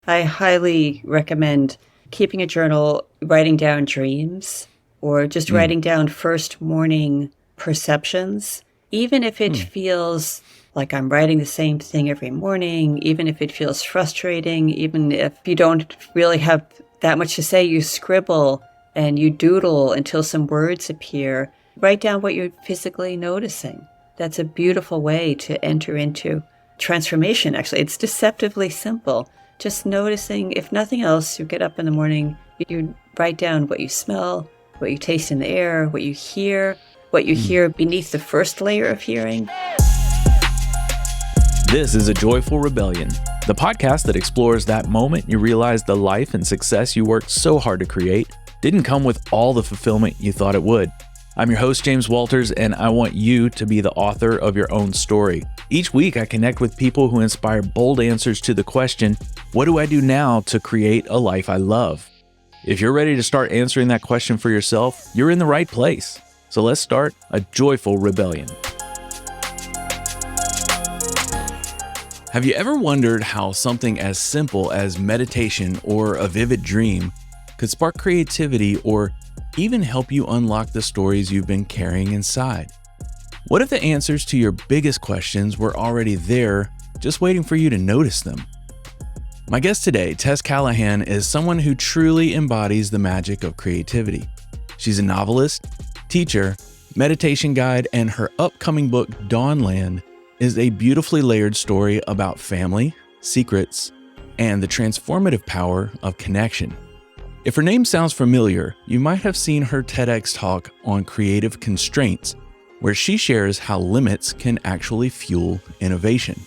I highly recommend keeping a journal, writing down dreams, or just writing down first morning perceptions, even if it feels like I'm writing the same thing every morning, even if it feels frustrating, even if you don't really have that much to say, you scribble and you doodle until some words appear. Write down what you're physically noticing. That's a beautiful way to enter into transformation, actually. It's deceptively simple. Just noticing, if nothing else, you get up in the morning, you write down what you smell, what you taste in the air, what you hear beneath the first layer of hearing. This is A Joyful Rebellion, the podcast that explores that moment you realize the life and success you worked so hard to create didn't come with all the fulfillment you thought it would. I'm your host, James Walters, and I want you to be the author of your own story. Each week, I connect with people who inspire bold answers to the question, what do I do now to create a life I love? If you're ready to start answering that question for yourself, you're in the right place. So let's start a joyful rebellion. Have you ever wondered how something as simple as meditation or a vivid dream could spark creativity or even help you unlock the stories you've been carrying inside? What if the answers to your biggest questions were already there, just waiting for you to notice them? My guest today, Tess Callahan, is someone who truly embodies the magic of creativity. She's a novelist, teacher, meditation guide, and her upcoming book, Dawnland, is a beautifully layered story about family, secrets, and the transformative power of connection. If her name sounds familiar, you might have seen her TEDx talk on creative constraints, where she shares how limits can actually fuel innovation.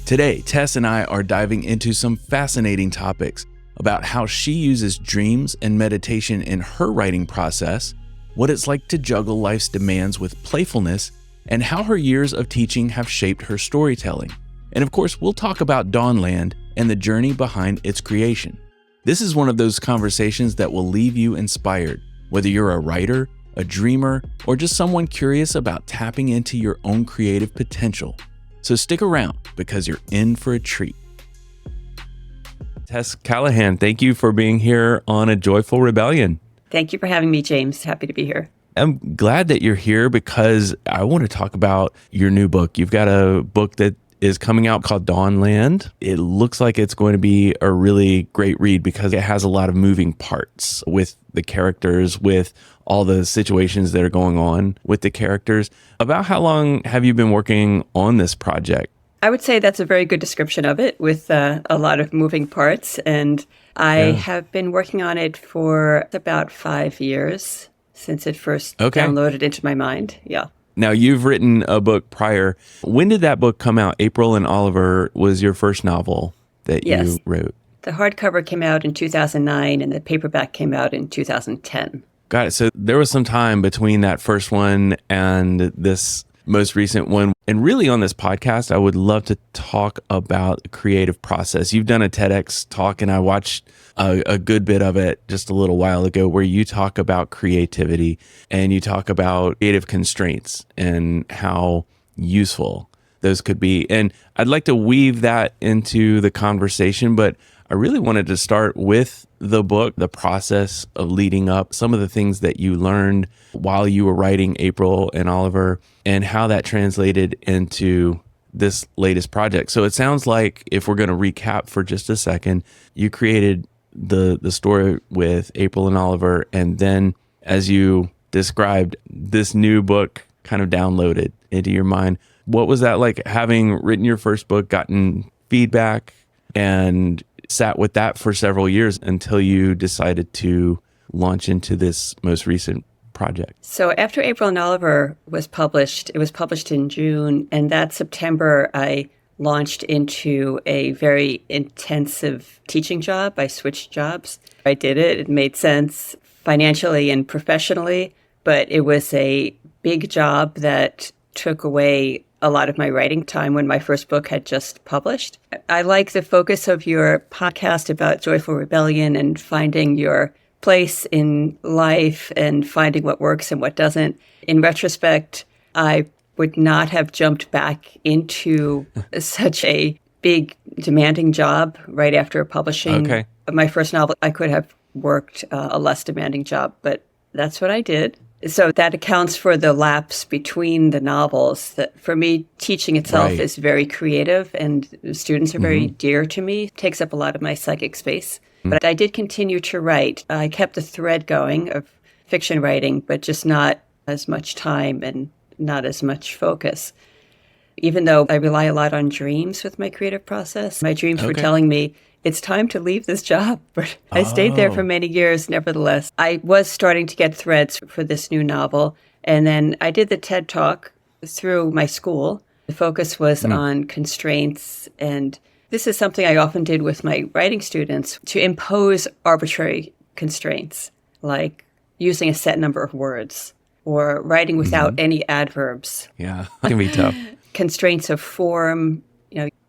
Today, Tess and I are diving into some fascinating topics about how she uses dreams and meditation in her writing process, what it's like to juggle life's demands with playfulness, and how her years of teaching have shaped her storytelling. And of course, we'll talk about Dawnland and the journey behind its creation. This is one of those conversations that will leave you inspired, whether you're a writer, a dreamer, or just someone curious about tapping into your own creative potential. So stick around because you're in for a treat. Tess Callahan, thank you for being here on A Joyful Rebellion. Thank you for having me, James. Happy to be here. I'm glad that you're here because I want to talk about your new book. You've got a book that is coming out called Dawnland. It looks like it's going to be a really great read because it has a lot of moving parts with the characters, with all the situations that are going on with the characters. About how long have you been working on this project? I would say that's a very good description of it, with a lot of moving parts. And I have been working on it for about 5 years since it first downloaded into my mind. Yeah. Now, you've written a book prior. When did that book come out? April and Oliver was your first novel that you wrote. The hardcover came out in 2009 and the paperback came out in 2010. Got it. So there was some time between that first one and this most recent one. And really on this podcast, I would love to talk about the creative process. You've done a TEDx talk and I watched a good bit of it just a little while ago where you talk about creativity and you talk about creative constraints and how useful those could be. And I'd like to weave that into the conversation, but I really wanted to start with the book, the process of leading up, some of the things that you learned while you were writing April and Oliver, and how that translated into this latest project. So it sounds like, if we're going to recap for just a second, you created the story with April and Oliver, and then as you described, this new book kind of downloaded into your mind. What was that like, having written your first book, gotten feedback, and sat with that for several years until you decided to launch into this most recent project? So after April and Oliver was published, it was published in June, and that September I launched into a very intensive teaching job. I switched jobs. I did it. It made sense financially and professionally, but it was a big job that took away a lot of my writing time when my first book had just published. I like the focus of your podcast about joyful rebellion and finding your place in life and finding what works and what doesn't. In retrospect, I would not have jumped back into such a big demanding job right after publishing my first novel. I could have worked a less demanding job, but that's what I did. So that accounts for the lapse between the novels. That for me, teaching itself is very creative, and students are very dear to me. It takes up a lot of my psychic space. But I did continue to write. I kept the thread going of fiction writing, but just not as much time and not as much focus. Even though I rely a lot on dreams with my creative process, my dreams were telling me, it's time to leave this job. But I stayed there for many years, nevertheless. I was starting to get threads for this new novel. And then I did the TED Talk through my school. The focus was on constraints. And this is something I often did with my writing students, to impose arbitrary constraints, like using a set number of words or writing without any adverbs. Yeah, it can be tough. Constraints of form.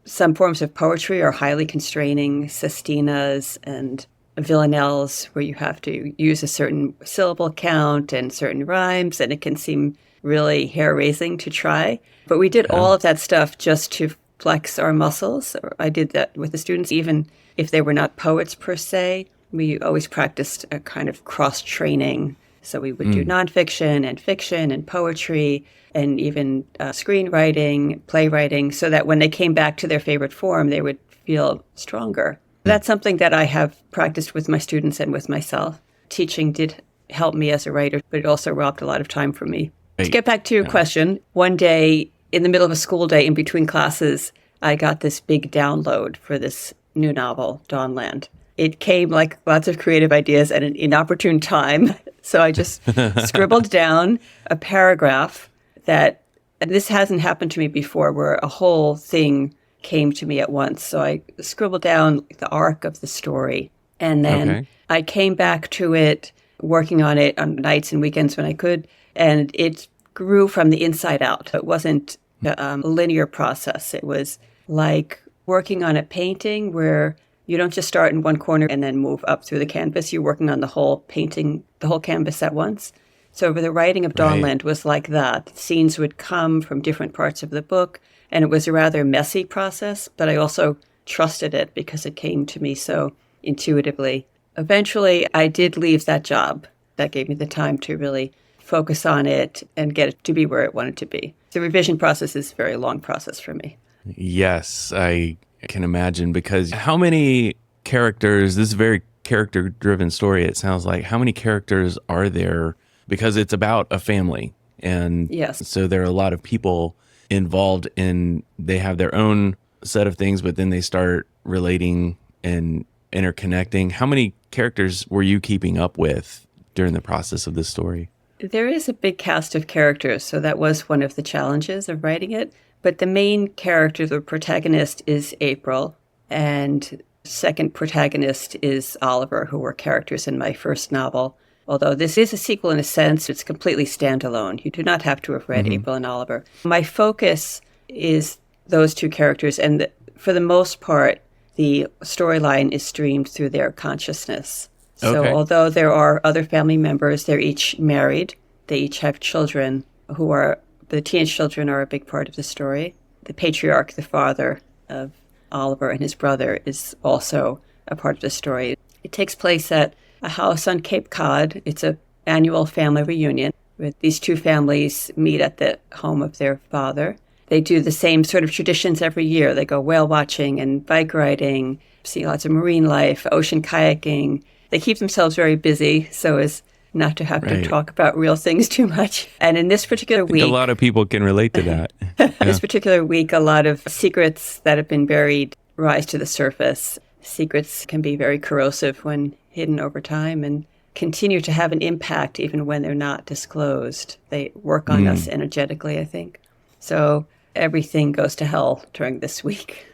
Some forms of poetry are highly constraining, sestinas and villanelles, where you have to use a certain syllable count and certain rhymes, and it can seem really hair-raising to try. But we did all of that stuff just to flex our muscles. I did that with the students, even if they were not poets per se. We always practiced a kind of cross-training. So we would do nonfiction and fiction and poetry and even screenwriting, playwriting, so that when they came back to their favorite form, they would feel stronger. That's something that I have practiced with my students and with myself. Teaching did help me as a writer, but it also robbed a lot of time from me. To get back to your question, one day in the middle of a school day in between classes, I got this big download for this new novel, Dawnland. It came like lots of creative ideas at an inopportune time. So I just scribbled down a paragraph that, and this hasn't happened to me before, where a whole thing came to me at once. So I scribbled down the arc of the story. And then I came back to it, working on it on nights and weekends when I could. And it grew from the inside out. It wasn't a linear process. It was like working on a painting where you don't just start in one corner and then move up through the canvas. You're working on the whole painting, the whole canvas at once. So the writing of Dawnland was like that. Scenes would come from different parts of the book, and it was a rather messy process, but I also trusted it because it came to me so intuitively. Eventually, I did leave that job. That gave me the time to really focus on it and get it to be where it wanted to be. The revision process is a very long process for me. Yes, I can imagine, because how many characters, this is a very character-driven story, it sounds like. How many characters are there? Because it's about a family. And so there are a lot of people involved in, they have their own set of things, but then they start relating and interconnecting. How many characters were you keeping up with during the process of this story? There is a big cast of characters, so that was one of the challenges of writing it. But the main character, the protagonist, is April, and second protagonist is Oliver, who were characters in my first novel. Although this is a sequel in a sense, it's completely standalone. You do not have to have read April and Oliver. My focus is those two characters, and for the most part, the storyline is streamed through their consciousness. So although there are other family members, they're each married. They each have children who are, the teenage children are a big part of the story. The patriarch, the father of Oliver and his brother, is also a part of the story. It takes place at a house on Cape Cod. It's an annual family reunion with these two families meet at the home of their father. They do the same sort of traditions every year. They go whale watching and bike riding, see lots of marine life, ocean kayaking. They keep themselves very busy so as not to have to talk about real things too much. And in this particular week, a lot of people can relate to that. This particular week, a lot of secrets that have been buried rise to the surface. Secrets can be very corrosive when hidden over time and continue to have an impact even when they're not disclosed. They work on us energetically, I think. So everything goes to hell during this week.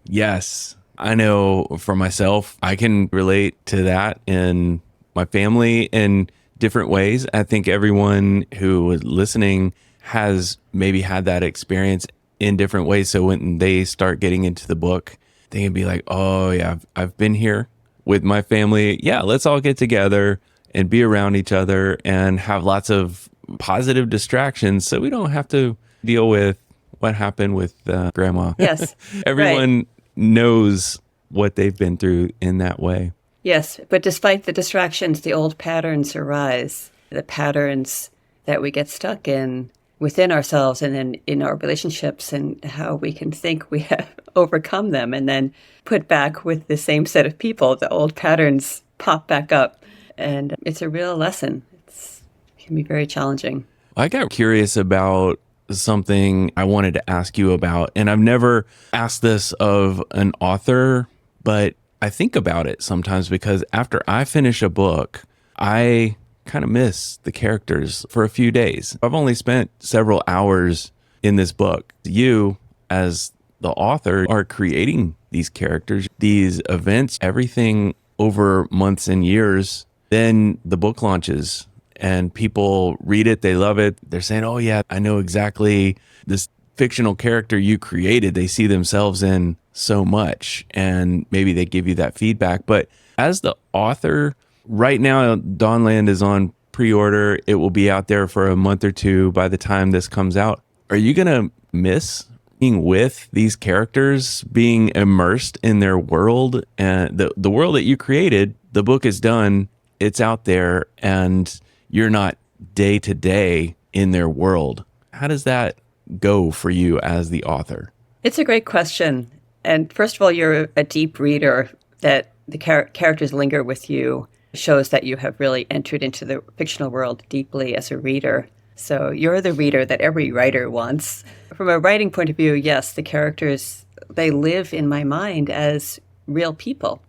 Yes. I know for myself, I can relate to that in my family in different ways. I think everyone who is listening has maybe had that experience in different ways. So when they start getting into the book, they can be like, oh yeah, I've been here with my family. Yeah, let's all get together and be around each other and have lots of positive distractions so we don't have to deal with what happened with grandma. Yes, right. Everyone knows what they've been through in that way. Yes, but despite the distractions, the old patterns arise, the patterns that we get stuck in within ourselves and then in our relationships, and how we can think we have overcome them and then put back with the same set of people. The old patterns pop back up, and it's a real lesson. It can be very challenging. I got curious about something I wanted to ask you about, and I've never asked this of an author, but I think about it sometimes because after I finish a book, I kind of miss the characters for a few days. I've only spent several hours in this book. You, as the author, are creating these characters, these events, everything over months and years. Then the book launches and people read it. They love it. They're saying, oh, yeah, I know exactly this fictional character you created. They see themselves in so much, and maybe they give you that feedback. But as the author, right now, Dawnland is on pre-order. It will be out there for a month or two by the time this comes out. Are you going to miss being with these characters, being immersed in their world? And the world that you created, the book is done, it's out there, and you're not day to day in their world. How does that go for you as the author? It's a great question. And first of all, you're a deep reader, that the characters linger with you shows that you have really entered into the fictional world deeply as a reader. So you're the reader that every writer wants. From a writing point of view, yes, the characters, they live in my mind as real people.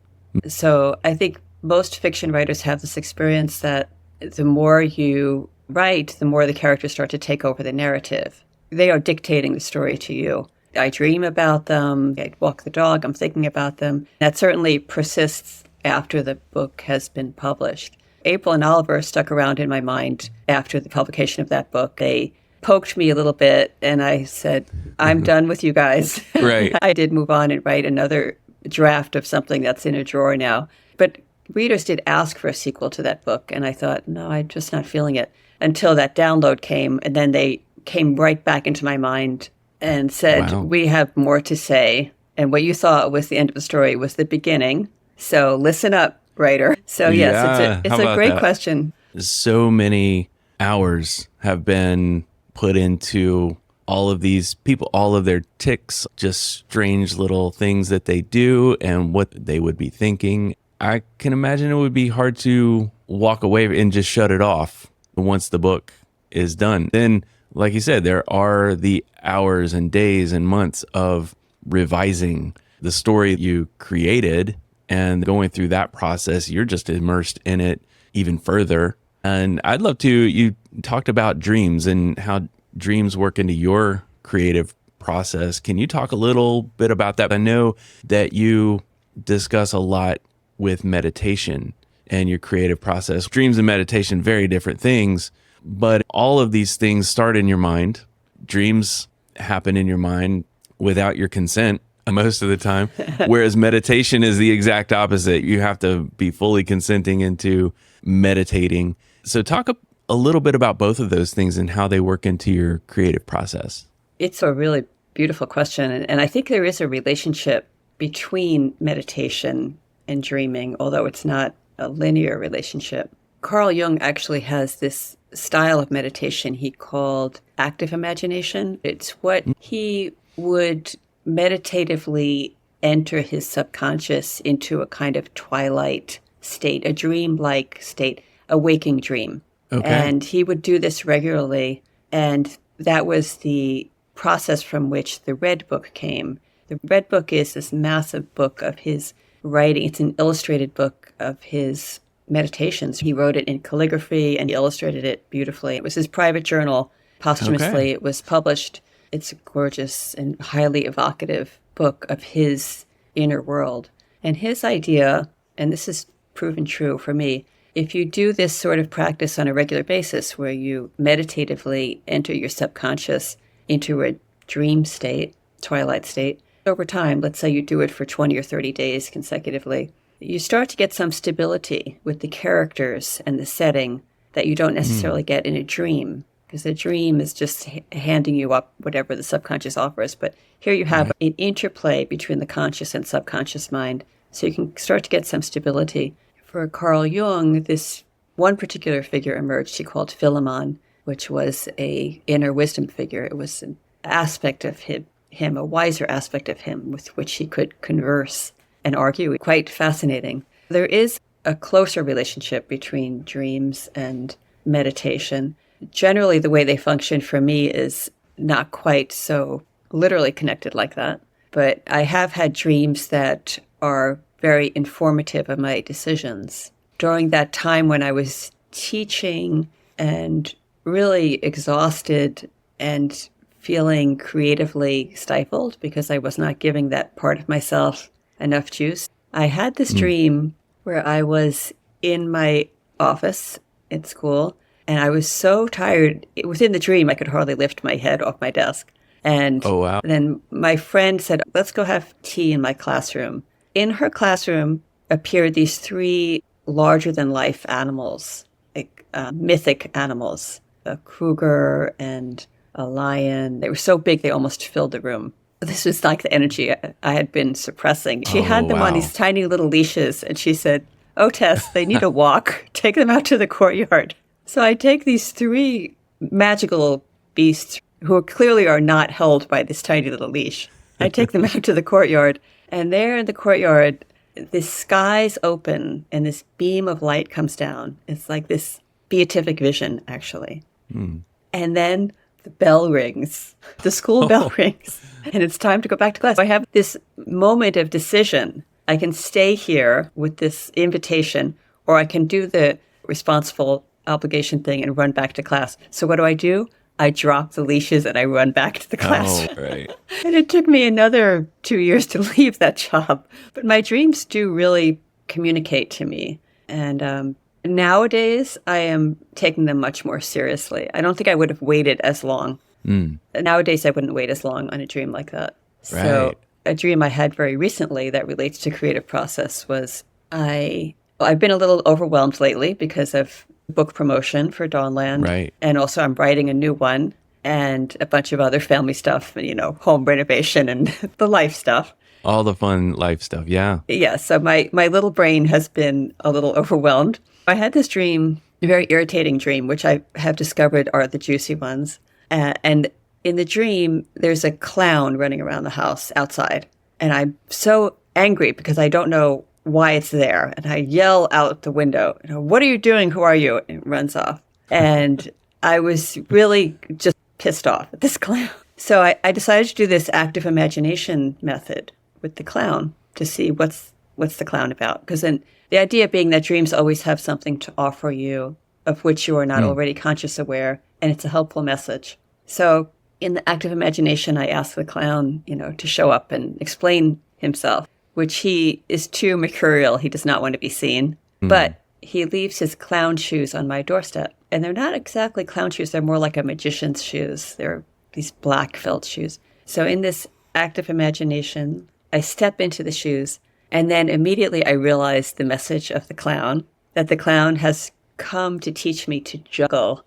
So I think most fiction writers have this experience that the more you write, the more the characters start to take over the narrative. They are dictating the story to you. I dream about them. I walk the dog. I'm thinking about them. That certainly persists after the book has been published. April and Oliver stuck around in my mind after the publication of that book. They poked me a little bit, and I said, I'm done with you guys. Right. I did move on and write another draft of something that's in a drawer now. But readers did ask for a sequel to that book, and I thought, no, I'm just not feeling it, until that download came, and then they came right back into my mind and said, Wow. We have more to say. And what you thought was the end of the story was the beginning. So listen up, writer. So yes, Yeah. it's How a about great that? question. So many hours have been put into all of these people, all of their tics, just strange little things that they do and what they would be thinking. I can imagine it would be hard to walk away and just shut it off once the book is done. Then, like you said, there are the hours and days and months of revising the story you created, and going through that process, you're just immersed in it even further. And I'd love to, you talked about dreams and how dreams work into your creative process. Can you talk a little bit about that? I know that you discuss a lot with meditation and your creative process. Dreams and meditation, very different things, but all of these things start in your mind. Dreams happen in your mind without your consent most of the time, whereas meditation is the exact opposite. You have to be fully consenting into meditating. So talk a little bit about both of those things and how they work into your creative process. It's a really beautiful question. And I think there is a relationship between meditation and dreaming, although it's not a linear relationship. Carl Jung actually has this style of meditation he called active imagination. It's what he would meditatively enter his subconscious into a kind of twilight state, a dream-like state, a waking dream. Okay. And he would do this regularly. And that was the process from which the Red Book came. The Red Book is this massive book of his writing. It's an illustrated book of his meditations. He wrote it in calligraphy and he illustrated it beautifully. It was his private journal. Posthumously, Okay. It was published. It's a gorgeous and highly evocative book of his inner world. And his idea, and this is proven true for me, if you do this sort of practice on a regular basis where you meditatively enter your subconscious into a dream state, twilight state, over time, let's say you do it for 20 or 30 days consecutively, you start to get some stability with the characters and the setting that you don't necessarily get in a dream. because a dream is just handing you up whatever the subconscious offers. But here you have an interplay between the conscious and subconscious mind, so you can start to get some stability. For Carl Jung, this one particular figure emerged he called Philemon, which was a inner wisdom figure. It was an aspect of him, a wiser aspect of him with which he could converse and argue. Quite fascinating. There is a closer relationship between dreams and meditation. Generally, the way they function for me is not quite so literally connected like that. But I have had dreams that are very informative of my decisions. During that time when I was teaching and really exhausted and feeling creatively stifled because I was not giving that part of myself enough juice, I had this dream where I was in my office at school, and I was so tired. Within the dream, I could hardly lift my head off my desk. And then my friend said, let's go have tea in my classroom. In her classroom appeared these 3 larger-than-life animals, like mythic animals, a cougar and a lion. They were so big they almost filled the room. This was like the energy I had been suppressing. She had them on these tiny little leashes, and she said, oh, Tess, they need a walk. Take them out to the courtyard. So I take these 3 magical beasts who clearly are not held by this tiny little leash. I take them out to the courtyard, and there in the courtyard, the skies open and this beam of light comes down. It's like this beatific vision, actually. And then the bell rings, the school bell rings, and it's time to go back to class. I have this moment of decision. I can stay here with this invitation, or I can do the responsible obligation thing and run back to class. So what do? I drop the leashes and I run back to the class. Oh, right. And it took me another 2 years to leave that job. But my dreams do really communicate to me. And nowadays, I am taking them much more seriously. I don't think I would have waited as long. Nowadays, I wouldn't wait as long on a dream like that. Right. So a dream I had very recently that relates to creative process was I've been a little overwhelmed lately because of book promotion for Dawnland. Right. And also I'm writing a new one and a bunch of other family stuff, and, home renovation and the life stuff. All the fun life stuff. Yeah. Yeah. So my little brain has been a little overwhelmed. I had this dream, a very irritating dream, which I have discovered are the juicy ones. And in the dream, there's a clown running around the house outside. And I'm so angry because I don't know why it's there. And I yell out the window, what are you doing? Who are you? And it runs off. And I was really just pissed off at this clown. So I decided to do this active imagination method with the clown to see what's the clown about. Because then the idea being that dreams always have something to offer you of which you are not already conscious aware, and it's a helpful message. So in the active imagination, I asked the clown, to show up and explain himself, which he is too mercurial. He does not want to be seen. But he leaves his clown shoes on my doorstep. And they're not exactly clown shoes. They're more like a magician's shoes. They're these black felt shoes. So in this active imagination, I step into the shoes. And then immediately I realize the message of the clown, that the clown has come to teach me to juggle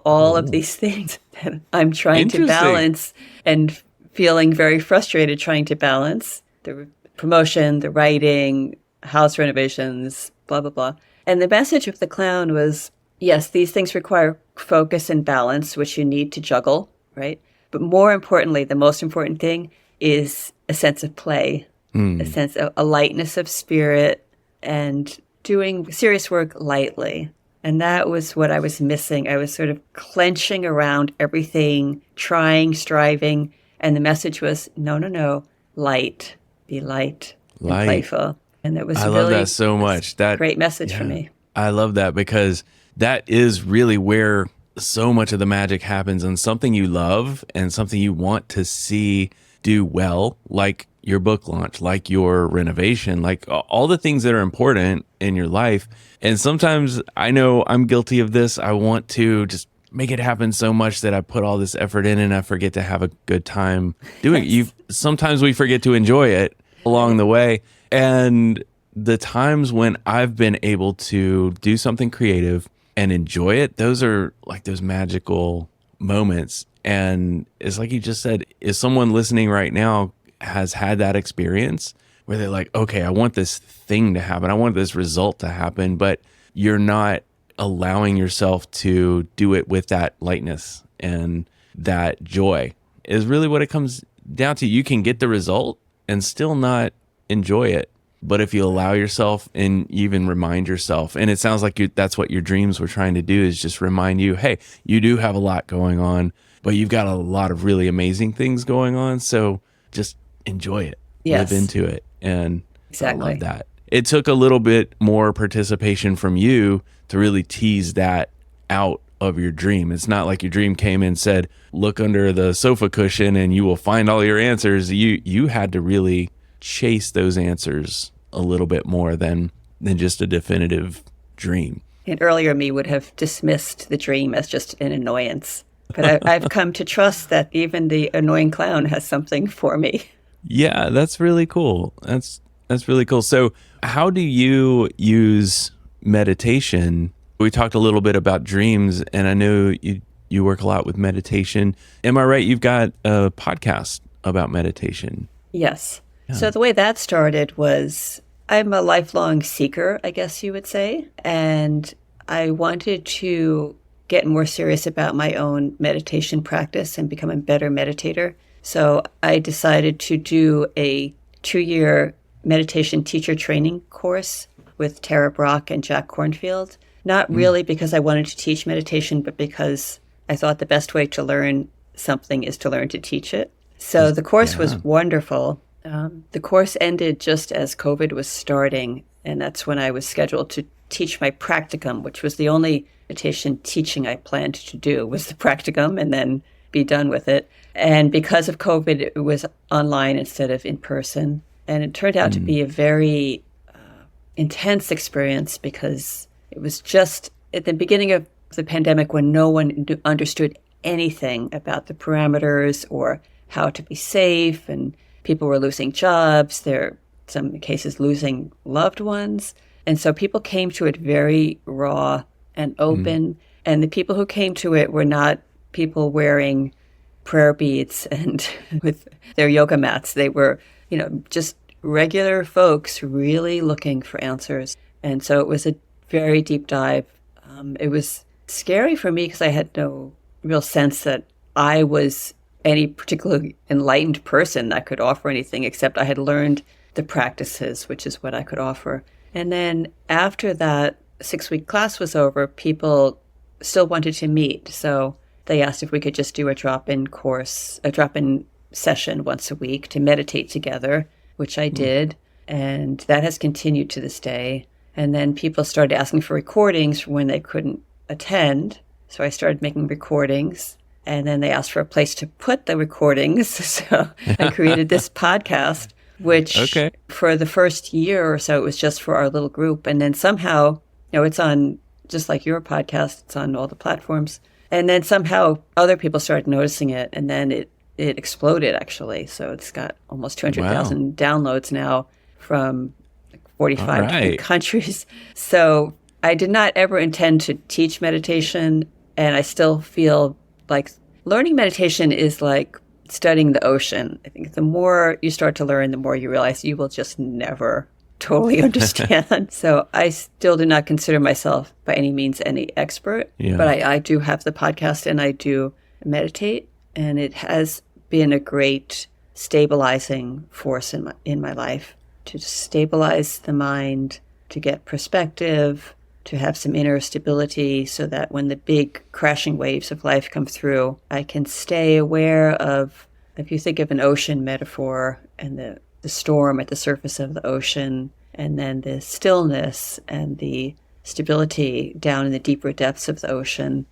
all of these things that I'm trying to balance and feeling very frustrated trying to balance. The promotion, the writing, house renovations, blah, blah, blah. And the message of the clown was, yes, these things require focus and balance, which you need to juggle, right? But more importantly, the most important thing is a sense of play, a sense of a lightness of spirit, and doing serious work lightly. And that was what I was missing. I was sort of clenching around everything, trying, striving. And the message was, no, light. Be light and playful. And that was I love that so much. That great message for me. I love that because that is really where so much of the magic happens, and something you love and something you want to see do well, like your book launch, like your renovation, like all the things that are important in your life. And sometimes I know I'm guilty of this. I want to just make it happen so much that I put all this effort in and I forget to have a good time doing it. Sometimes we forget to enjoy it along the way. And the times when I've been able to do something creative and enjoy it, those are like those magical moments. And it's like you just said, if someone listening right now has had that experience where they're like, okay, I want this thing to happen, I want this result to happen, but you're not allowing yourself to do it with that lightness and that joy, is really what it comes down to. You can get the result and still not enjoy it. But if you allow yourself and even remind yourself, and it sounds like that's what your dreams were trying to do, is just remind you, hey, you do have a lot going on, but you've got a lot of really amazing things going on. So just enjoy it, live Yes, into it. And I love exactly. that. It took a little bit more participation from you to really tease that out of your dream. It's not like your dream came in and said, look under the sofa cushion and you will find all your answers. You had to really chase those answers a little bit more than just a definitive dream. And earlier me would have dismissed the dream as just an annoyance. But I've come to trust that even the annoying clown has something for me. Yeah, that's really cool. That's really cool. So, how do you use meditation? We talked a little bit about dreams, and I know you work a lot with meditation. Am I right? You've got a podcast about meditation. Yes. So the way that started was I'm a lifelong seeker, I guess you would say. And I wanted to get more serious about my own meditation practice and become a better meditator. So I decided to do a 2-year meditation teacher training course with Tara Brock and Jack Kornfield. Not really because I wanted to teach meditation, but because I thought the best way to learn something is to learn to teach it. So the course was wonderful. The course ended just as COVID was starting, and that's when I was scheduled to teach my practicum, which was the only meditation teaching I planned to do, was the practicum and then be done with it. And because of COVID, it was online instead of in person. And it turned out to be a very intense experience because it was just at the beginning of the pandemic when no one understood anything about the parameters or how to be safe, and people were losing jobs. There, some cases, losing loved ones. And so people came to it very raw and open. And the people who came to it were not people wearing prayer beads and with their yoga mats. They were, just regular folks really looking for answers. And so it was a very deep dive. It was scary for me because I had no real sense that I was any particularly enlightened person that could offer anything, except I had learned the practices, which is what I could offer. And then after that 6-week class was over, people still wanted to meet. So they asked if we could just do a drop-in session once a week to meditate together, which I did. And that has continued to this day. And then people started asking for recordings when they couldn't attend. So I started making recordings. And then they asked for a place to put the recordings. So I created this podcast, which for the first year or so, it was just for our little group. And then somehow, it's on, just like your podcast, it's on all the platforms. And then somehow other people started noticing it. And then it exploded, actually. So it's got almost 200,000 downloads now from 45 different countries. So I did not ever intend to teach meditation. And I still feel like learning meditation is like studying the ocean. I think the more you start to learn, the more you realize you will just never totally understand. So I still do not consider myself by any means any expert, but I do have the podcast and I do meditate, and it has been a great stabilizing force in my life, to stabilize the mind, to get perspective, to have some inner stability so that when the big crashing waves of life come through, I can stay aware of, if you think of an ocean metaphor and the storm at the surface of the ocean, and then the stillness and the stability down in the deeper depths of the ocean.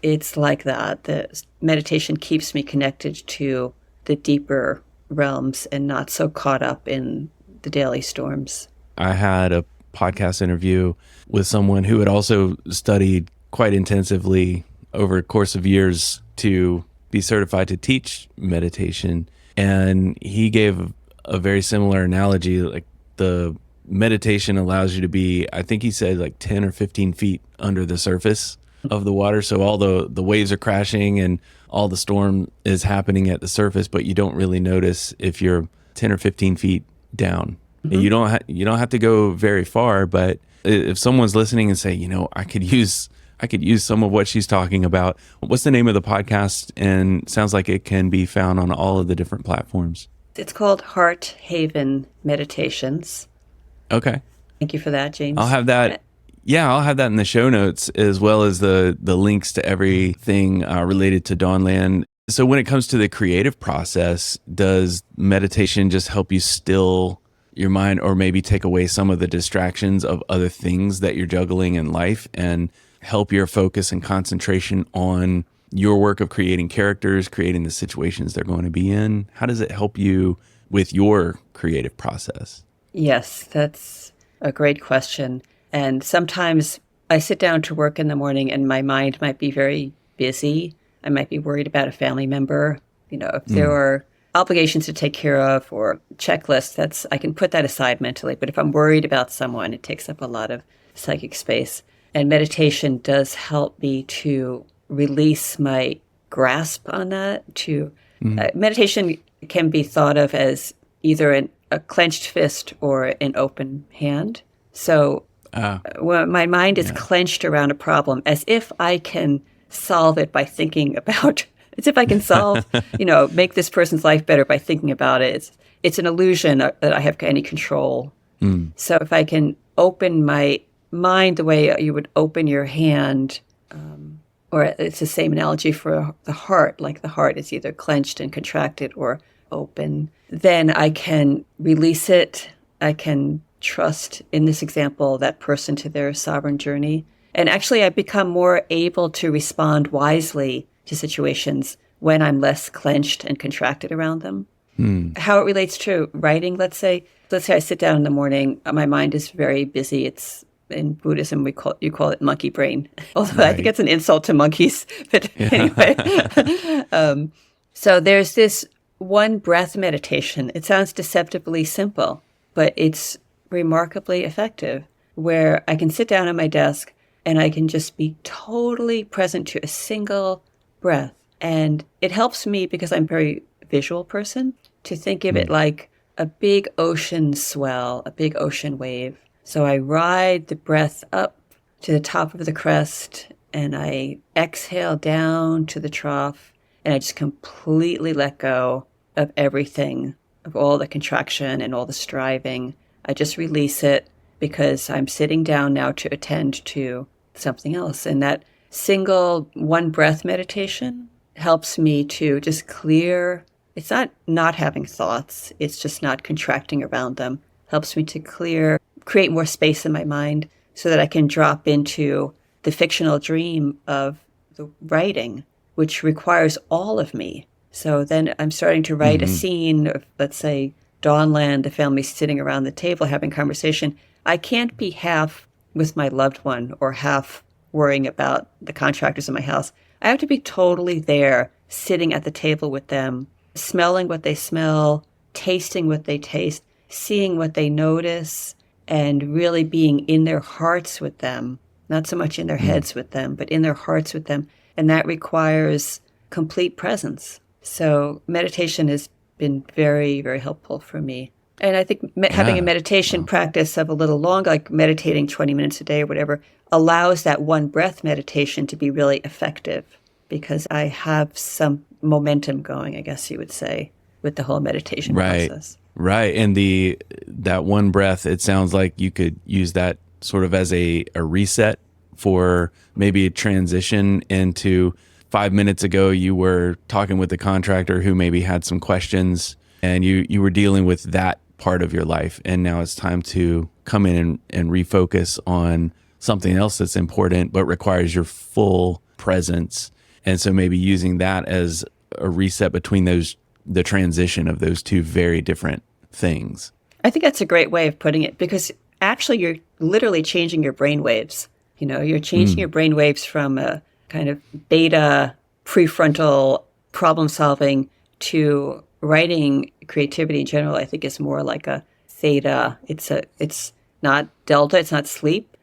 It's like that. The meditation keeps me connected to the deeper realms and not so caught up in the daily storms. I had a podcast interview with someone who had also studied quite intensively over a course of years to be certified to teach meditation. And he gave a very similar analogy, like the meditation allows you to be, I think he said like 10 or 15 feet under the surface of the water. So all the waves are crashing and all the storm is happening at the surface, but you don't really notice if you're 10 or 15 feet down. And you don't have to go very far, but if someone's listening and say, I could use some of what she's talking about. What's the name of the podcast? And sounds like it can be found on all of the different platforms. It's called Heart Haven Meditations. Okay. Thank you for that, James. I'll have that. Yeah, I'll have that in the show notes, as well as the links to everything related to Dawnland. So when it comes to the creative process, does meditation just help you still your mind, or maybe take away some of the distractions of other things that you're juggling in life and help your focus and concentration on your work of creating characters, creating the situations they're going to be in? How does it help you with your creative process? Yes, that's a great question. And sometimes I sit down to work in the morning and my mind might be very busy. I might be worried about a family member. If there are obligations to take care of or checklists, I can put that aside mentally. But if I'm worried about someone, it takes up a lot of psychic space. And meditation does help me to release my grasp on that. Meditation can be thought of as either a clenched fist or an open hand. So when my mind is clenched around a problem, as if I can solve it by thinking about, as if I can solve, make this person's life better by thinking about it. It's an illusion that I have any control. So if I can open my mind the way you would open your hand, or it's the same analogy for the heart, like the heart is either clenched and contracted or open, then I can release it. I can trust, in this example, that person to their sovereign journey. And actually, I become more able to respond wisely to situations when I'm less clenched and contracted around them. How it relates to writing, let's say I sit down in the morning, my mind is very busy. It's in Buddhism, you call it monkey brain, although I think it's an insult to monkeys. But anyway, so there's this one breath meditation. It sounds deceptively simple, but it's remarkably effective, where I can sit down at my desk and I can just be totally present to a single breath. And it helps me, because I'm a very visual person, to think of it like a big ocean swell, a big ocean wave. So I ride the breath up to the top of the crest and I exhale down to the trough, and I just completely let go of everything, of all the contraction and all the striving. I just release it, because I'm sitting down now to attend to something else. And that single one breath meditation helps me to just clear. It's not having thoughts. It's just not contracting around them. Helps me to create more space in my mind so that I can drop into the fictional dream of the writing, which requires all of me. So then I'm starting to write a scene of, let's say, Dawnland, the family sitting around the table having conversation. I can't be half with my loved one or half worrying about the contractors in my house. I have to be totally there, sitting at the table with them, smelling what they smell, tasting what they taste, seeing what they notice, and really being in their hearts with them, not so much in their heads with them, but in their hearts with them. And that requires complete presence. So meditation has been very, very helpful for me. And I think having a meditation practice of a little longer, like meditating 20 minutes a day or whatever, allows that one breath meditation to be really effective, because I have some momentum going, I guess you would say, with the whole meditation process. Right. And that one breath, it sounds like you could use that sort of as a reset for maybe a transition into 5 minutes ago, you were talking with the contractor who maybe had some questions, and you were dealing with that part of your life. And now it's time to come in and refocus on something else that's important, but requires your full presence. And so maybe using that as a reset between the transition of those two very different things. I think that's a great way of putting it, because actually you're literally changing your brain waves. You're changing your brain waves from a kind of beta prefrontal problem solving to writing. Creativity in general, I think, is more like a theta. It's not delta, it's not sleep,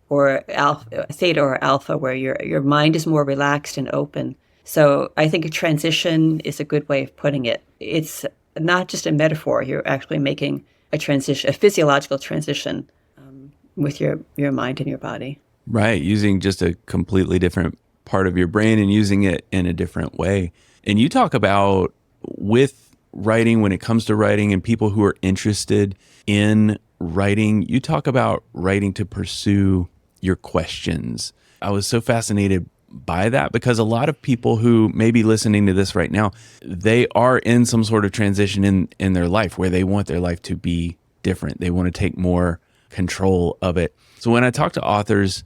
or alpha, theta or alpha, where your mind is more relaxed and open. So I think a transition is a good way of putting it. It's not just a metaphor. You're actually making a transition, a physiological transition with your mind and your body. Right. Using just a completely different part of your brain and using it in a different way. And you talk about with writing, when it comes to writing and people who are interested in writing, you talk about writing to pursue your questions. I was so fascinated by that because a lot of people who may be listening to this right now, they are in some sort of transition in their life where they want their life to be different. They want to take more control of it. So when I talk to authors,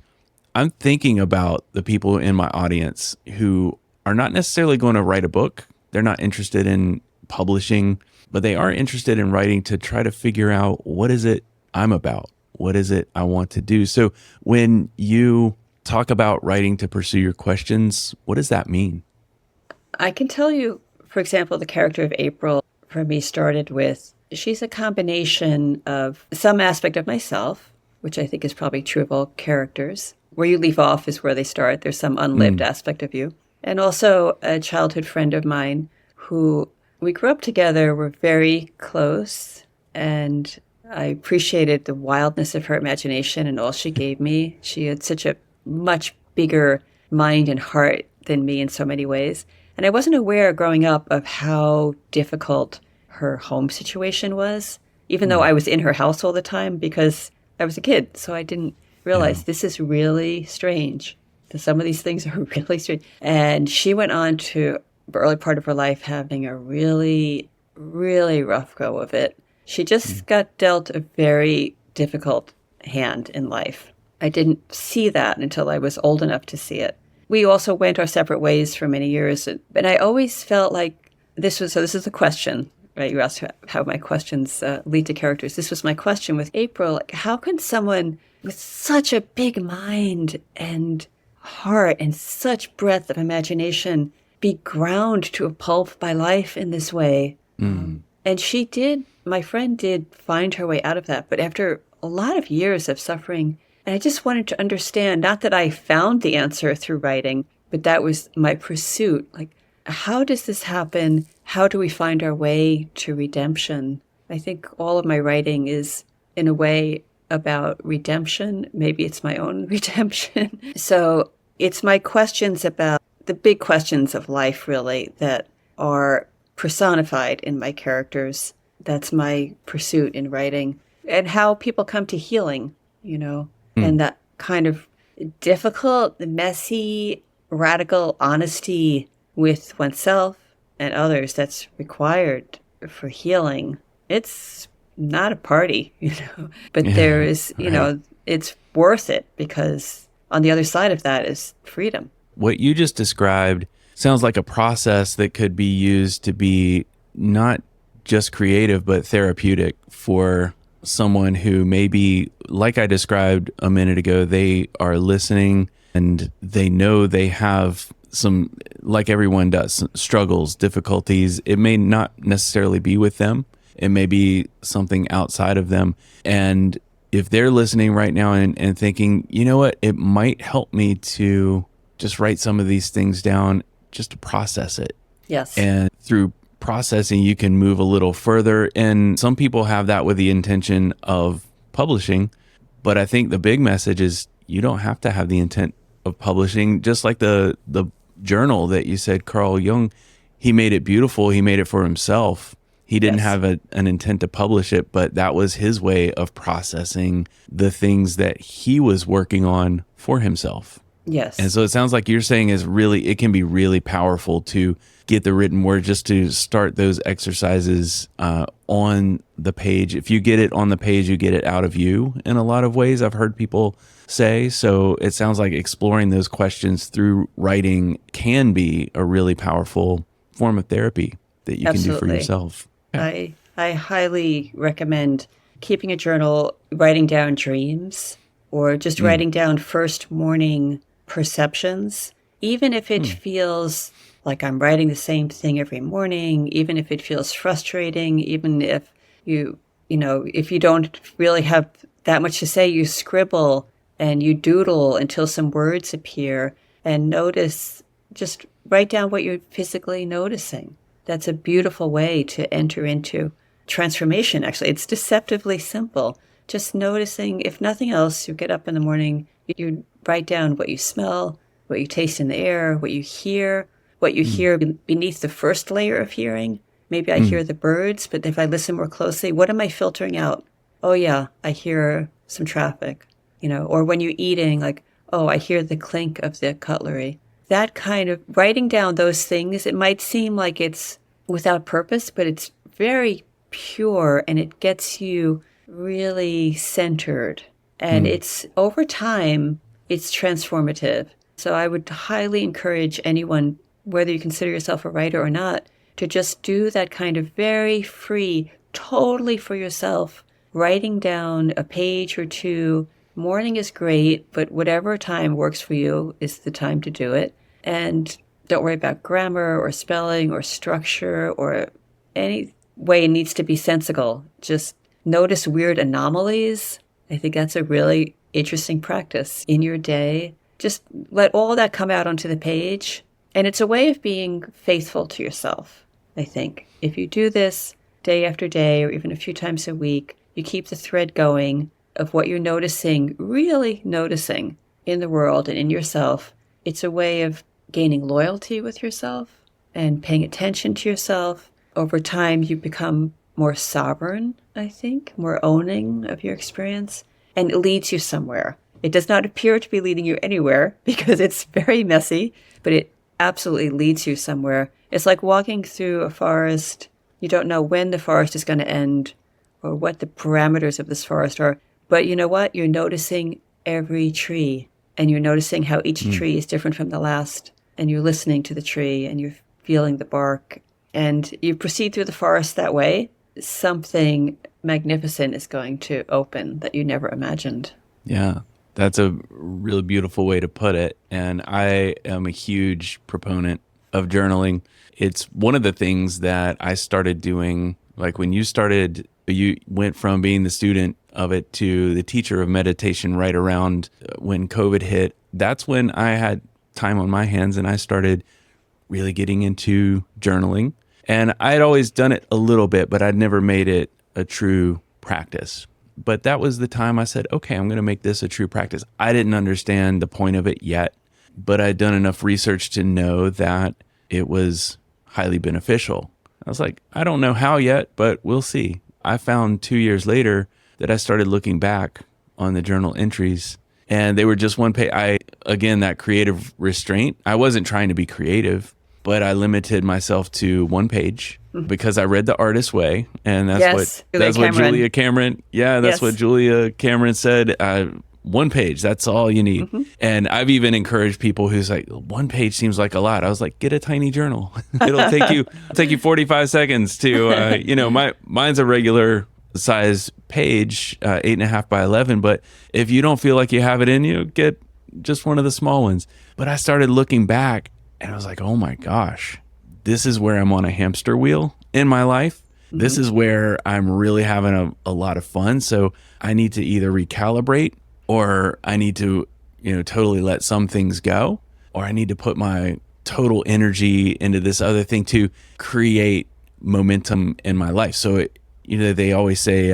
I'm thinking about the people in my audience who are not necessarily going to write a book. They're not interested in publishing, but they are interested in writing to try to figure out, what is it I'm about? What is it I want to do? So when you talk about writing to pursue your questions, what does that mean? I can tell you, for example, the character of April for me started with, she's a combination of some aspect of myself, which I think is probably true of all characters. Where you leave off is where they start. There's some unlived aspect of you. And also a childhood friend of mine who we grew up together, were very close, and I appreciated the wildness of her imagination and all she gave me. She had such a much bigger mind and heart than me in so many ways. And I wasn't aware growing up of how difficult her home situation was, even though I was in her house all the time because I was a kid. So I didn't realize this is really strange. Some of these things are really strange. And she went on to the early part of her life having a really, really rough go of it. She just got dealt a very difficult hand in life. I didn't see that until I was old enough to see it. We also went our separate ways for many years. And I always felt like this is the question, right? You asked how my questions lead to characters. This was my question with April. Like, how can someone with such a big mind and heart and such breadth of imagination be ground to a pulp by life in this way? And she did, my friend did find her way out of that. But after a lot of years of suffering, and I just wanted to understand, not that I found the answer through writing, but that was my pursuit. Like, how does this happen? How do we find our way to redemption? I think all of my writing is, in a way, about redemption. Maybe it's my own redemption. So it's my questions about the big questions of life, really, that are personified in my characters. That's my pursuit in writing. And how people come to healing, and that kind of difficult, messy, radical honesty with oneself and others that's required for healing. It's not a party, but there is, it's worth it because on the other side of that is freedom. What you just described sounds like a process that could be used to be not just creative, but therapeutic for someone who maybe, like I described a minute ago, they are listening and they know they have some, like everyone does, struggles, difficulties. It may not necessarily be with them. It may be something outside of them. And if they're listening right now and thinking, you know what, it might help me to just write some of these things down just to process it. Yes. And through processing, you can move a little further. And some people have that with the intention of publishing. But I think the big message is you don't have to have the intent of publishing. Just like the journal that you said, Carl Jung, he made it beautiful. He made it for himself. He didn't have an intent to publish it, but that was his way of processing the things that he was working on for himself. Yes. And so it sounds like you're saying it can be really powerful to get the written word, just to start those exercises on the page. If you get it on the page, you get it out of you in a lot of ways, I've heard people say. So it sounds like exploring those questions through writing can be a really powerful form of therapy that you can do for yourself. I highly recommend keeping a journal, writing down dreams, or just writing down first morning perceptions, even if it feels like I'm writing the same thing every morning, even if it feels frustrating, even if if you don't really have that much to say, you scribble and you doodle until some words appear, and notice, just write down what you're physically noticing. That's a beautiful way to enter into transformation, actually. It's deceptively simple. Just noticing, if nothing else, you get up in the morning, you write down what you smell, what you taste in the air, what you hear beneath the first layer of hearing. Maybe I hear the birds, but if I listen more closely, what am I filtering out? Oh yeah, I hear some traffic, or when you're eating, like, oh, I hear the clink of the cutlery. That kind of writing down those things, it might seem like it's without purpose, but it's very pure and it gets you really centered. And it's over time, it's transformative. So I would highly encourage anyone, whether you consider yourself a writer or not, to just do that kind of very free, totally for yourself, writing down a page or two. Morning is great, but whatever time works for you is the time to do it. And don't worry about grammar or spelling or structure or any way it needs to be sensible. Just notice weird anomalies. I think that's a really interesting practice in your day. Just let all that come out onto the page. And it's a way of being faithful to yourself, I think. If you do this day after day or even a few times a week, you keep the thread going of what you're noticing, really noticing in the world and in yourself. It's a way of gaining loyalty with yourself and paying attention to yourself. Over time, you become more sovereign, I think, more owning of your experience, and it leads you somewhere. It does not appear to be leading you anywhere because it's very messy, but it absolutely leads you somewhere. It's like walking through a forest. You don't know when the forest is going to end or what the parameters of this forest are, but you know what? You're noticing every tree, and you're noticing how each tree is different from the last, and you're listening to the tree, and you're feeling the bark, and you proceed through the forest that way. Something magnificent is going to open that you never imagined. Yeah, that's a really beautiful way to put it. And I am a huge proponent of journaling. It's one of the things that I started doing, like when you started, you went from being the student of it to the teacher of meditation right around when COVID hit. That's when I had time on my hands and I started really getting into journaling. And I had always done it a little bit, but I'd never made it a true practice. But that was the time I said, okay, I'm going to make this a true practice. I didn't understand the point of it yet, but I'd done enough research to know that it was highly beneficial. I was like, I don't know how yet, but we'll see. I found 2 years later that I started looking back on the journal entries, and they were just one page. Again, that creative restraint. I wasn't trying to be creative, but I limited myself to one page because I read The Artist's Way, and that's what Julia Cameron. Yeah, that's what Julia Cameron said. One page, that's all you need. And I've even encouraged people who's like, one page seems like a lot. I was like, get a tiny journal. It'll take you 45 seconds to, mine's a regular size page, 8.5 by 11. But if you don't feel like you have it in you, get just one of the small ones. But I started looking back and I was like, oh my gosh, this is where I'm on a hamster wheel in my life. This is where I'm really having a lot of fun. So I need to either recalibrate, or I need to, totally let some things go, or I need to put my total energy into this other thing to create momentum in my life. So, they always say,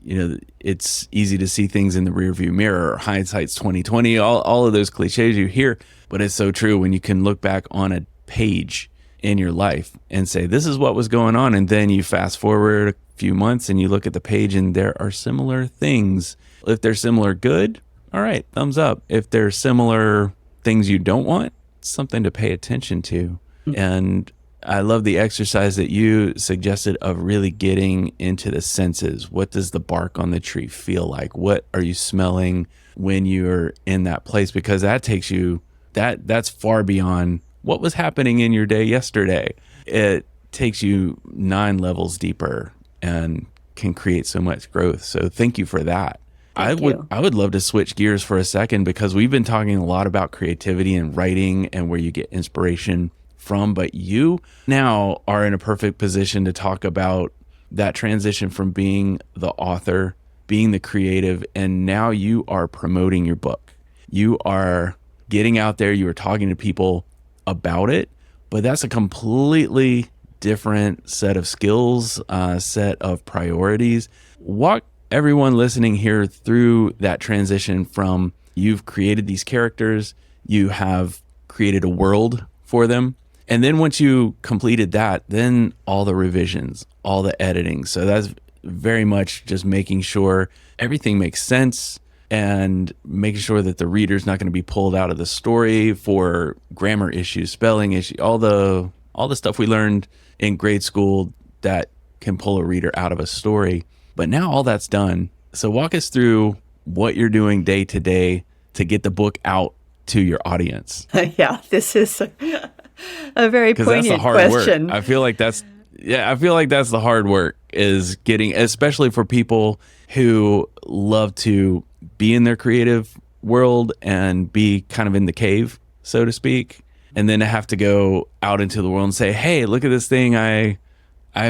it's easy to see things in the rearview mirror, or hindsight's 20/20, all of those cliches you hear, but it's so true when you can look back on a page in your life and say, this is what was going on. And then you fast forward a few months and you look at the page and there are similar things. If they're similar, good. All right, thumbs up. If they're similar things you don't want, something to pay attention to. And I love the exercise that you suggested of really getting into the senses. What does the bark on the tree feel like? What are you smelling when you're in that place? Because that takes you, that's far beyond what was happening in your day yesterday. It takes you 9 levels deeper and can create so much growth. So thank you for that. I would love to switch gears for a second, because we've been talking a lot about creativity and writing and where you get inspiration from, but you now are in a perfect position to talk about that transition from being the author being the creative, and now you are promoting your book. You are getting out there, you are talking to people about it, but that's a completely different set of skills, set of priorities. Walk everyone listening here through that transition from you've created these characters, you have created a world for them, and then once you completed that, then all the revisions, all the editing. So that's very much just making sure everything makes sense and making sure that the reader's not going to be pulled out of the story for grammar issues, spelling issues, all the stuff we learned in grade school that can pull a reader out of a story. But now all that's done. So walk us through what you're doing day to day to get the book out to your audience. Yeah, this is a very Because that's the poignant hard question. work. I feel like that's the hard work, is getting, especially for people who love to be in their creative world and be kind of in the cave, so to speak, and then to have to go out into the world and say, hey, look at this thing I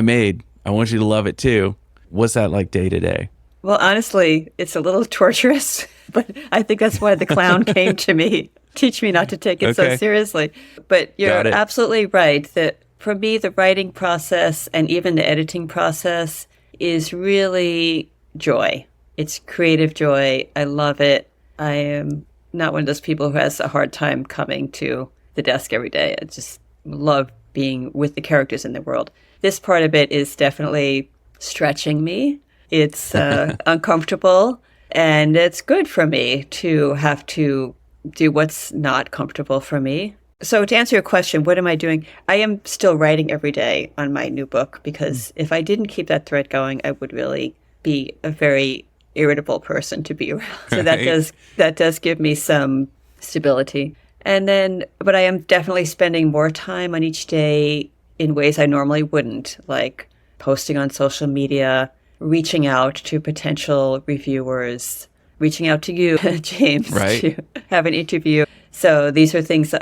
made. I want you to love it too. What's that like day to day? Well, honestly, it's a little torturous, but I think that's why the clown came to me. Teach me not to take it so seriously. But you're absolutely right that for me, the writing process and even the editing process is really joy. It's creative joy. I love it. I am not one of those people who has a hard time coming to the desk every day. I just love being with the characters in the world. This part of it is definitely stretching me. It's uncomfortable, and it's good for me to have to do what's not comfortable for me. So to answer your question, what am I doing? I am still writing every day on my new book, because if I didn't keep that thread going, I would really be a very irritable person to be around. So that does give me some stability. And then, but I am definitely spending more time on each day in ways I normally wouldn't, like posting on social media, reaching out to potential reviewers, reaching out to you, James, to have an interview. So these are things that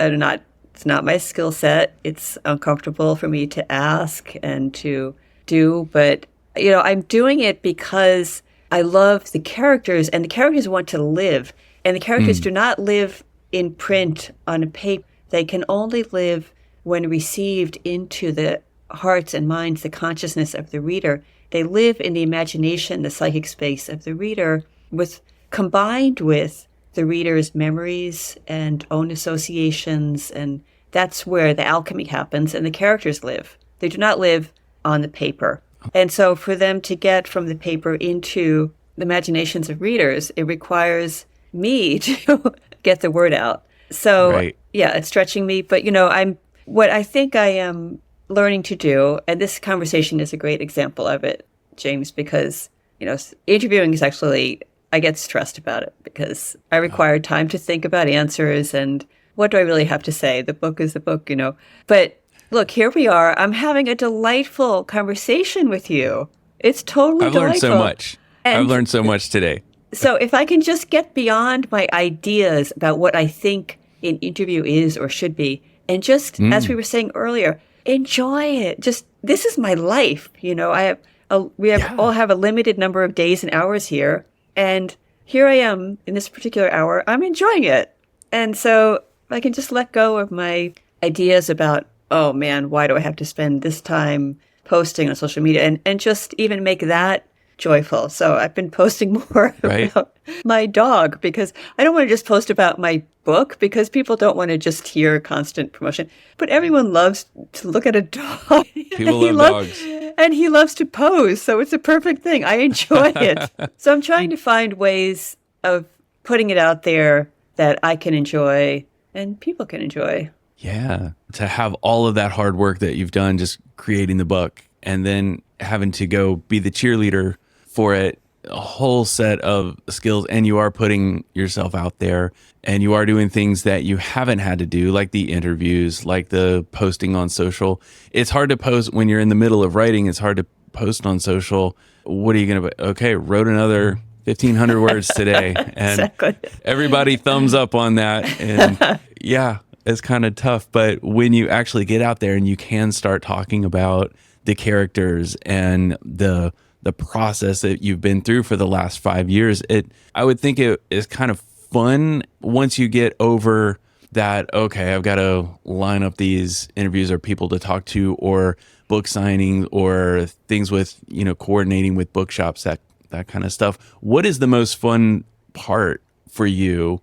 it's not my skill set. It's uncomfortable for me to ask and to do, but I'm doing it because I love the characters, and the characters want to live, and the characters do not live in print on a paper. They can only live when received into the hearts and minds, the consciousness of the reader. They live in the imagination, the psychic space of the reader, combined with the reader's memories and own associations, and that's where the alchemy happens, and the characters live. They do not live on the paper. And so for them to get from the paper into the imaginations of readers, it requires me to get the word out. So yeah, it's stretching me, but what I think I am learning to do, and this conversation is a great example of it, James, because interviewing is actually, I get stressed about it because I require time to think about answers and what do I really have to say? The book is the book, But look, here we are. I'm having a delightful conversation with you. It's totally delightful. I've learned so much. I've learned so much today. So if I can just get beyond my ideas about what I think an interview is or should be, and just, as we were saying earlier, enjoy it. Just, this is my life. We all have a limited number of days and hours here. And here I am in this particular hour. I'm enjoying it. And so I can just let go of my ideas about, oh man, why do I have to spend this time posting on social media, and just even make that joyful. So I've been posting more about my dog, because I don't want to just post about my book, because people don't want to just hear constant promotion. But everyone loves to look at a dog. People love dogs. And he loves to pose. So it's a perfect thing. I enjoy it. So I'm trying to find ways of putting it out there that I can enjoy and people can enjoy. Yeah. To have all of that hard work that you've done just creating the book, and then having to go be the cheerleader for it, a whole set of skills, and you are putting yourself out there, and you are doing things that you haven't had to do, like the interviews, like the posting on social. It's hard to post when you're in the middle of writing. It's hard to post on social. What are you going to, okay, wrote another 1,500 words today. And everybody thumbs up on that. And yeah, it's kind of tough. But when you actually get out there and you can start talking about the characters and the the process that you've been through for the last 5 years. I would think it is kind of fun once you get over that, okay, I've got to line up these interviews or people to talk to or book signing or things with, coordinating with bookshops, that kind of stuff. What is the most fun part for you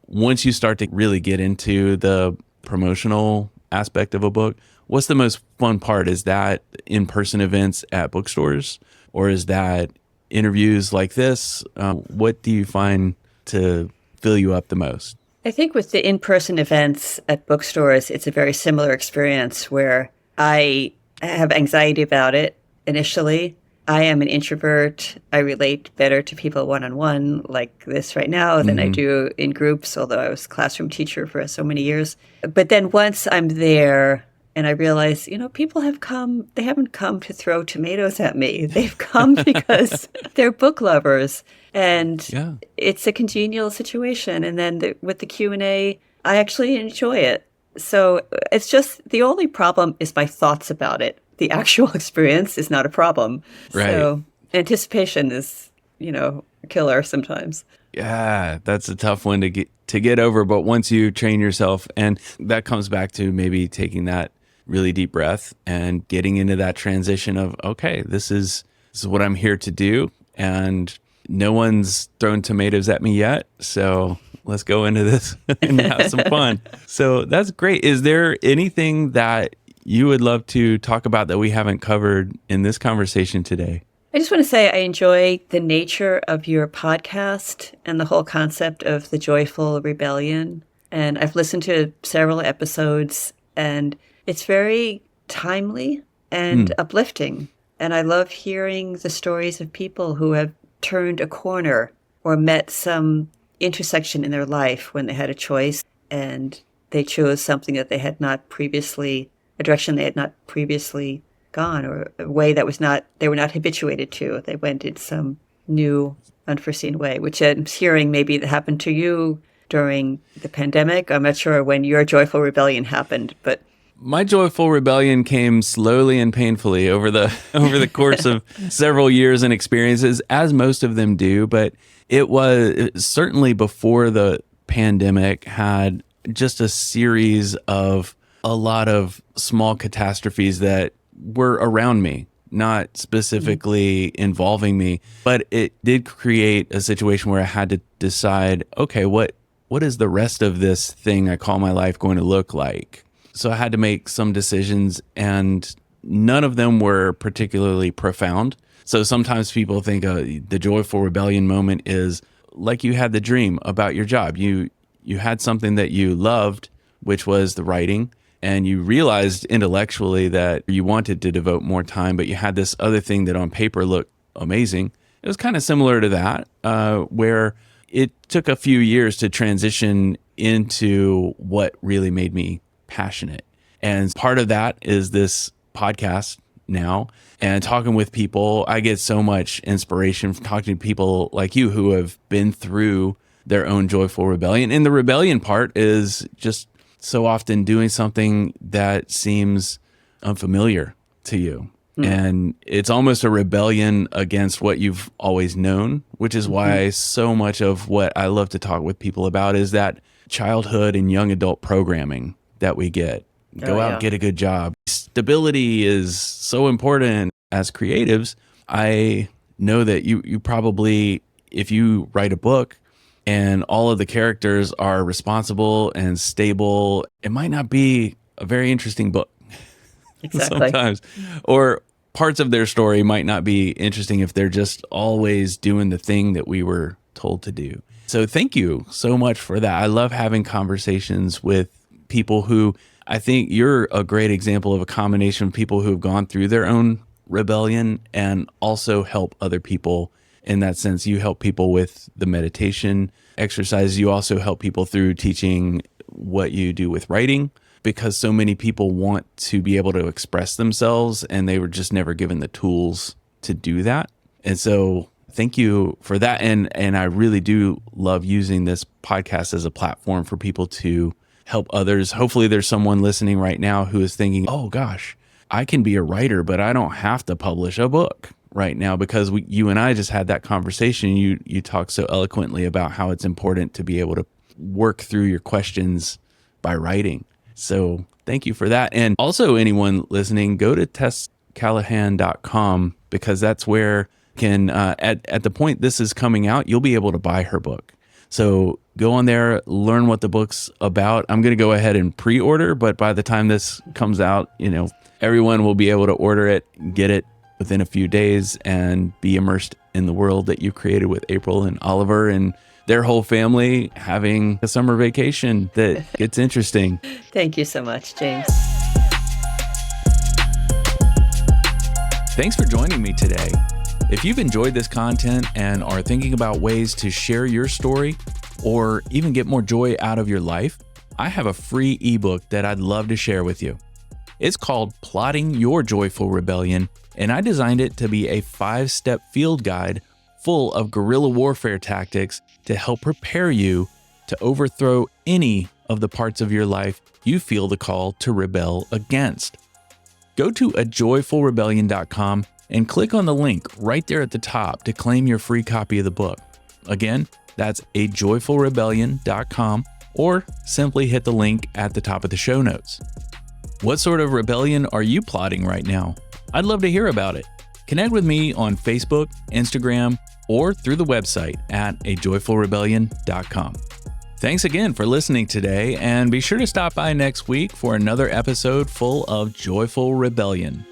once you start to really get into the promotional aspect of a book? What's the most fun part? Is that in-person events at bookstores, or is that interviews like this? What do you find to fill you up the most? I think with the in-person events at bookstores, it's a very similar experience where I have anxiety about it initially. I am an introvert. I relate better to people one-on-one like this right now than I do in groups, although I was a classroom teacher for so many years. But then once I'm there and I realize, people have come, they haven't come to throw tomatoes at me. They've come because they're book lovers. And it's a congenial situation. And then with the Q&A, I actually enjoy it. So it's just the only problem is my thoughts about it. The actual experience is not a problem. Right. So anticipation is, a killer sometimes. Yeah, that's a tough one to get over. But once you train yourself, and that comes back to maybe taking that really deep breath and getting into that transition of, okay, this is what I'm here to do. And no one's thrown tomatoes at me yet. So let's go into this and have some fun. So that's great. Is there anything that you would love to talk about that we haven't covered in this conversation today? I just want to say I enjoy the nature of your podcast and the whole concept of the joyful rebellion. And I've listened to several episodes, and it's very timely and uplifting. And I love hearing the stories of people who have turned a corner or met some intersection in their life when they had a choice and they chose something that they had not previously, a direction they had not previously gone, or a way that they were not habituated to. They went in some new, unforeseen way, which I'm hearing maybe that happened to you during the pandemic. I'm not sure when your joyful rebellion happened, but my joyful rebellion came slowly and painfully over the course of several years and experiences, as most of them do. But it was certainly before the pandemic had just a series of a lot of small catastrophes that were around me, not specifically involving me, but it did create a situation where I had to decide, okay, what is the rest of this thing I call my life going to look like? So I had to make some decisions, and none of them were particularly profound. So sometimes people think the joyful rebellion moment is like you had the dream about your job. You had something that you loved, which was the writing, and you realized intellectually that you wanted to devote more time, but you had this other thing that on paper looked amazing. It was kind of similar to that, where it took a few years to transition into what really made me passionate. And part of that is this podcast now, and talking with people. I get so much inspiration from talking to people like you who have been through their own joyful rebellion. And the rebellion part is just so often doing something that seems unfamiliar to you. And it's almost a rebellion against what you've always known, which is why so much of what I love to talk with people about is that childhood and young adult programming that we get. Go out, get a good job. Stability is so important. As creatives, I know that you probably, if you write a book and all of the characters are responsible and stable, it might not be a very interesting book. Exactly. Sometimes. Or parts of their story might not be interesting if they're just always doing the thing that we were told to do. So thank you so much for that. I love having conversations with people who, I think you're a great example of a combination of people who have gone through their own rebellion and also help other people. In that sense, you help people with the meditation exercise. You also help people through teaching what you do with writing, because so many people want to be able to express themselves and they were just never given the tools to do that. And so thank you for that. And I really do love using this podcast as a platform for people to help others. Hopefully there's someone listening right now who is thinking, oh gosh, I can be a writer, but I don't have to publish a book, right now, because you and I just had that conversation. You talked so eloquently about how it's important to be able to work through your questions by writing. So thank you for that. And also, anyone listening, go to tesscallahan.com, because that's where at the point this is coming out, you'll be able to buy her book. So go on there, learn what the book's about. I'm going to go ahead and pre-order, but by the time this comes out, everyone will be able to order it, get it within a few days, and be immersed in the world that you created with April and Oliver and their whole family, having a summer vacation that gets interesting. Thank you so much, James. Thanks for joining me today. If you've enjoyed this content and are thinking about ways to share your story or even get more joy out of your life, I have a free ebook that I'd love to share with you. It's called Plotting Your Joyful Rebellion, and I designed it to be a 5-step field guide full of guerrilla warfare tactics to help prepare you to overthrow any of the parts of your life you feel the call to rebel against. Go to ajoyfulrebellion.com and click on the link right there at the top to claim your free copy of the book. Again, that's ajoyfulrebellion.com, or simply hit the link at the top of the show notes. What sort of rebellion are you plotting right now? I'd love to hear about it. Connect with me on Facebook, Instagram, or through the website at ajoyfulrebellion.com. Thanks again for listening today, and be sure to stop by next week for another episode full of joyful rebellion.